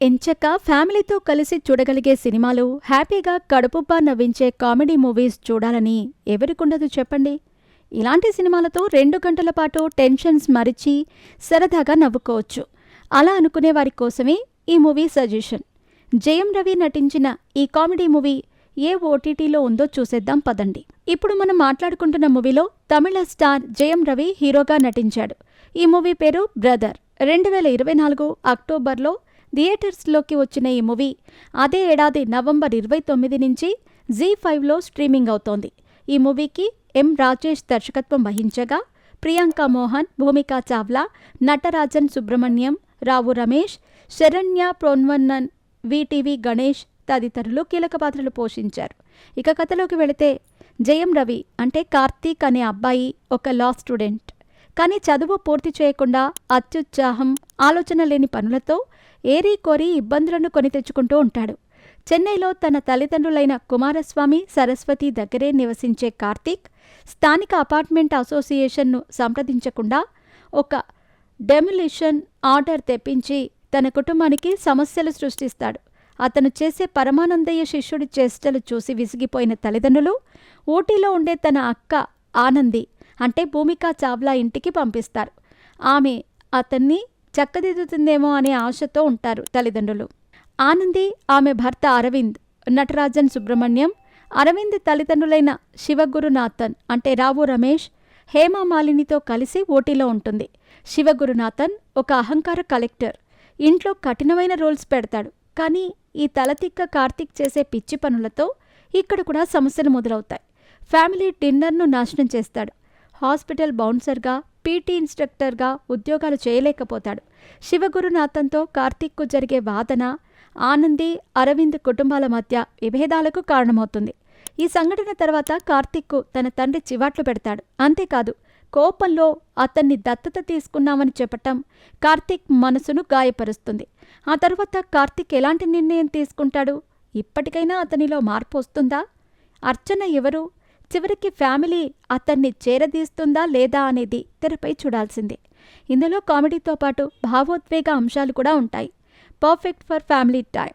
ఎంచక్కా ఫ్యామిలీతో కలిసి చూడగలిగే సినిమాలు, హ్యాపీగా కడుపుబ్బా నవ్వించే కామెడీ మూవీస్ చూడాలని ఎవరికుండదు చెప్పండి. ఇలాంటి సినిమాలతో 2 గంటల పాటు టెన్షన్స్ మరిచి సరదాగా నవ్వుకోవచ్చు. అలా అనుకునే వారి కోసమే ఈ మూవీ సజెషన్. జయం రవి నటించిన ఈ కామెడీ మూవీ ఏ ఓటీటీలో ఉందో చూసేద్దాం పదండి. ఇప్పుడు మనం మాట్లాడుకుంటున్న మూవీలో తమిళ స్టార్ జయం రవి హీరోగా నటించాడు. ఈ మూవీ పేరు బ్రదర్. 2024 అక్టోబర్లో థియేటర్స్లోకి వచ్చిన ఈ మూవీ అదే ఏడాది నవంబర్ 29 నుంచి జీ5లో స్ట్రీమింగ్ అవుతోంది. ఈ మూవీకి ఎం రాజేష్ దర్శకత్వం వహించగా ప్రియాంక మోహన్, భూమికా చావ్లా, నటరాజన్ సుబ్రహ్మణ్యం, రావు రమేష్, శరణ్య పొన్వన్నన్, విటివి గణేష్ తదితరులు కీలక పాత్రలు పోషించారు. ఇక కథలోకి వెళితే జయం రవి అంటే కార్తీక్ అనే అబ్బాయి ఒక లా స్టూడెంట్. కానీ చదువు పూర్తి చేయకుండా అత్యుత్సాహం, ఆలోచన లేని పనులతో ఏరీ కోరి ఇబ్బందులను కొని తెచ్చుకుంటూ ఉంటాడు. చెన్నైలో తన తల్లిదండ్రులైన కుమారస్వామి, సరస్వతి దగ్గరే నివసించే కార్తీక్ స్థానిక అపార్ట్మెంట్ అసోసియేషన్ను సంప్రదించకుండా ఒక డెమొలిషన్ ఆర్డర్ తెప్పించి తన కుటుంబానికి సమస్యలు సృష్టిస్తాడు. అతను చేసే పరమానందయ్య శిష్యుడి చేష్టలు చూసి విసిగిపోయిన తల్లిదండ్రులు ఊటీలో ఉండే తన అక్క ఆనంది అంటే భూమికా చావ్లా ఇంటికి పంపిస్తారు. ఆమె అతన్ని చక్కదిద్దుతుందేమో అనే ఆశతో ఉంటారు తల్లిదండ్రులు. ఆనంది, ఆమె భర్త అరవింద్, నటరాజన్ సుబ్రహ్మణ్యం, అరవింద్ తల్లిదండ్రులైన శివగురునాథన్ అంటే రావు రమేష్, హేమమాలినితో కలిసి ఊటీలో ఉంటుంది. శివగురునాథన్ ఒక అహంకార కలెక్టర్. ఇంట్లో కఠినమైన రూల్స్ పెడతాడు. కానీ ఈ తలతిక్క కార్తీక్ చేసే పిచ్చి పనులతో ఇక్కడ కూడా సమస్యలు మొదలవుతాయి. ఫ్యామిలీ డిన్నర్ను నాశనం చేస్తాడు. హాస్పిటల్ బౌన్సర్గా, పీటీ ఇన్స్ట్రక్టర్గా ఉద్యోగాలు చేయలేకపోతాడు. శివగురునాథన్తో కార్తీక్కు జరిగే వాదన ఆనంది, అరవింద్ కుటుంబాల మధ్య విభేదాలకు కారణమవుతుంది. ఈ సంఘటన తర్వాత కార్తీక్కు తన తండ్రి చివాట్లు పెడతాడు. అంతేకాదు, కోపంలో అతన్ని దత్తత తీసుకున్నామని చెప్పటం కార్తీక్ మనసును గాయపరుస్తుంది. ఆ తర్వాత కార్తీక్ ఎలాంటి నిర్ణయం తీసుకుంటాడు? ఇప్పటికైనా అతనిలో మార్పు వస్తుందా? అర్చన ఎవరు? చివరికి ఫ్యామిలీ అతన్ని చేరదీస్తుందా లేదా అనేది తెరపై చూడాల్సిందే. ఇందులో కామెడీతో పాటు భావోద్వేగ అంశాలు కూడా ఉంటాయి. Perfect for family time.